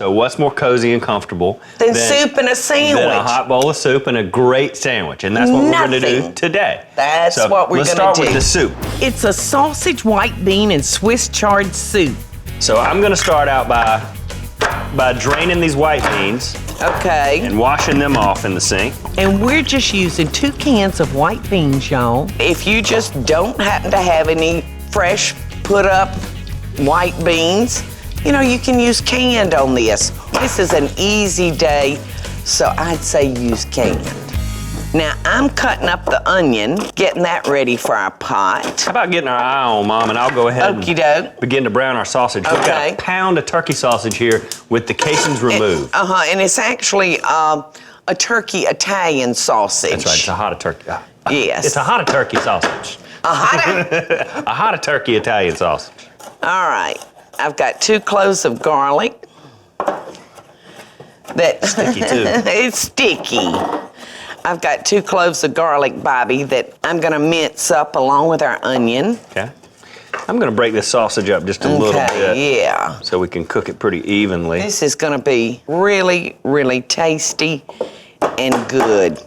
So what's more cozy and comfortable than soup and a sandwich? Than a hot bowl of soup and a great sandwich. And that's what we're going to do today. That's what we're going to do. Let's start with the soup. It's a sausage, white bean, and Swiss chard soup. So I'm going to start out by draining these white beans. Okay. And washing them off in the sink. And we're just using 2 cans of white beans, y'all. If you just don't happen to have any fresh put up white beans, you know, you can use canned on this. This is an easy day, so I'd say use canned. Now, I'm cutting up the onion, getting that ready for our pot. How about getting our eye on, Mom, and I'll go ahead and begin to brown our sausage. Okay. We've got a pound of turkey sausage here with the casings removed. And it's actually a turkey Italian sausage. That's right, it's a hot turkey. Yes. It's a hot turkey sausage. A hot turkey Italian sausage. All right. I've got 2 cloves of garlic. Sticky too. It's sticky. I've got 2 cloves of garlic, Bobby, that I'm gonna mince up along with our onion. Okay. I'm gonna break this sausage up just a little bit. Yeah. So we can cook it pretty evenly. This is gonna be really, really tasty and good.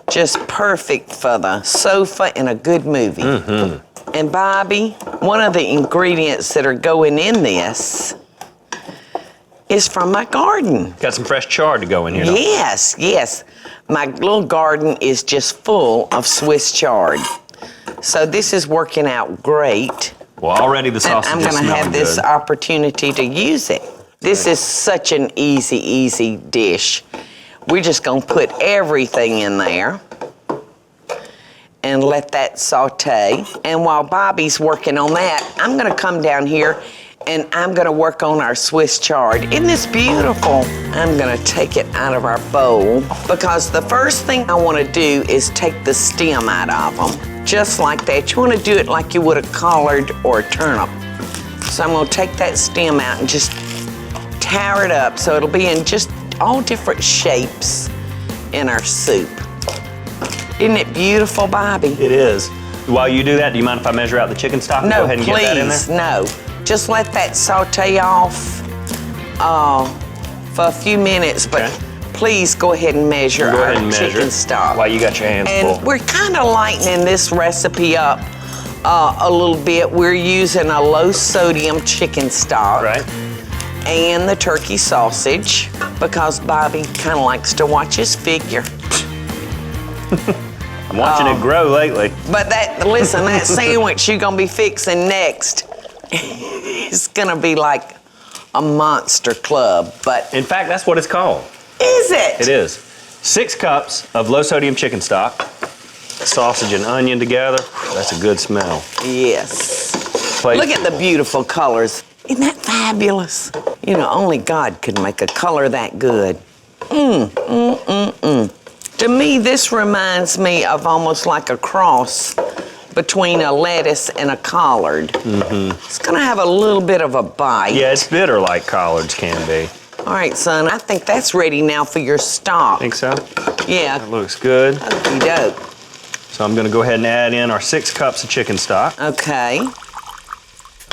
Just perfect for the sofa in a good movie. Mm-hmm. And Bobby, one of the ingredients that are going in this is from my garden. Got some fresh chard to go in here. Yes, yes. My little garden is just full of Swiss chard. So this is working out great. Well, already the sausage and is I'm smelling gonna have this good. opportunity to use it. This is such an easy dish. We're just gonna put everything in there and let that saute. And while Bobby's working on that, I'm gonna come down here and I'm gonna work on our Swiss chard. Isn't this beautiful? I'm gonna take it out of our bowl because the first thing I wanna do is take the stem out of them. Just like that. You wanna do it like you would a collard or a turnip. So I'm gonna take that stem out and just tear it up so it'll be in just all different shapes in our soup. Isn't it beautiful, Bobby? It is. While you do that, do you mind if I measure out the chicken stock and go ahead and get that in there? No. Just let that saute off for a few minutes, but please go ahead and measure our chicken stock. While you got your hands full. And we're kind of lightening this recipe up a little bit. We're using a low sodium chicken stock. Right. And the turkey sausage, because Bobby kind of likes to watch his figure. I'm watching it grow lately. But listen, that sandwich you're gonna be fixing next, it's gonna be like a monster club, but. In fact, that's what it's called. Is it? It is. 6 cups of low sodium chicken stock, sausage and onion together. That's a good smell. Yes. Look at the beautiful colors. Isn't that fabulous? You know, only God could make a color that good. To me, this reminds me of almost like a cross between a lettuce and a collard. Mm-hmm. It's gonna have a little bit of a bite. Yeah, it's bitter like collards can be. All right, son, I think that's ready now for your stock. Think so? Yeah. That looks good. Okey doke. So I'm gonna go ahead and add in our 6 cups of chicken stock. Okay.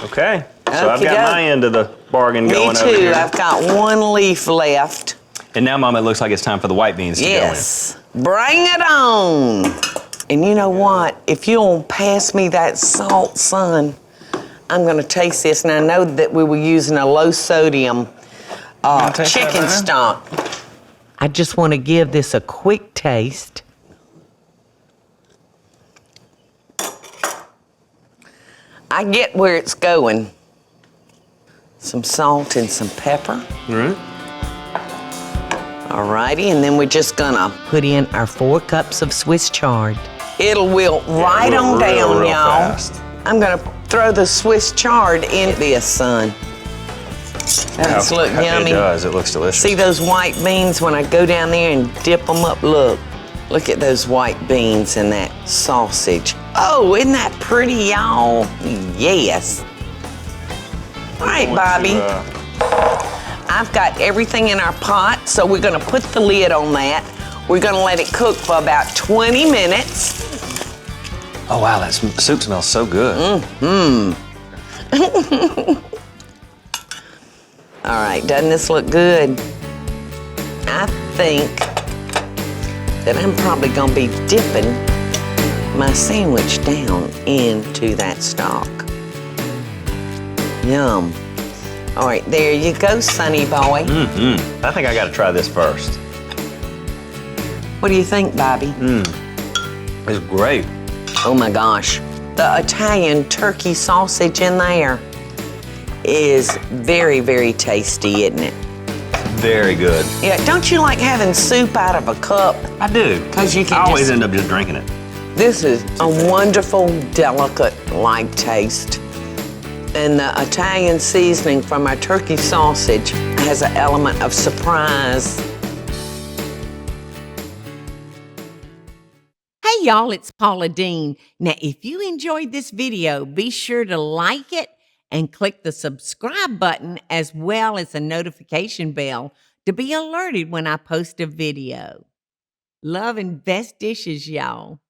Okay. So I've got my end of the bargain going over here. Me too. here. I've got 1 leaf left. And now, Mom, it looks like it's time for the white beans to go in. Yes. Bring it on. And you know what? If you'll pass me that salt, son, I'm gonna taste this. And I know that we were using a low sodium chicken stock. I just want to give this a quick taste. I get where it's going. Some salt and some pepper. Right. Alrighty, and then we're just gonna put in our 4 cups of Swiss chard. It'll wilt right on down, y'all. I'm gonna throw the Swiss chard in this, son. Does it look yummy? It does, it looks delicious. See those white beans when I go down there and dip them up? Look at those white beans and that sausage. Oh, isn't that pretty, y'all? Yes. All right, Bobby. I've got everything in our pot, so we're gonna put the lid on that. We're gonna let it cook for about 20 minutes. Oh, wow, that soup smells so good. All right, doesn't this look good? I think that I'm probably gonna be dipping my sandwich down into that stock. Yum. All right, there you go, Sonny boy. I think I gotta try this first. What do you think, Bobby? It's great. Oh my gosh. The Italian turkey sausage in there is very, very tasty, isn't it? Very good. Yeah, don't you like having soup out of a cup? I do. 'Cause you can I always just- end up just drinking it. This is a wonderful, delicate-like taste. And the Italian seasoning from our turkey sausage has an element of surprise. Hey y'all, it's Paula Deen. Now, if you enjoyed this video, be sure to like it and click the subscribe button as well as the notification bell to be alerted when I post a video. Love and best dishes, y'all.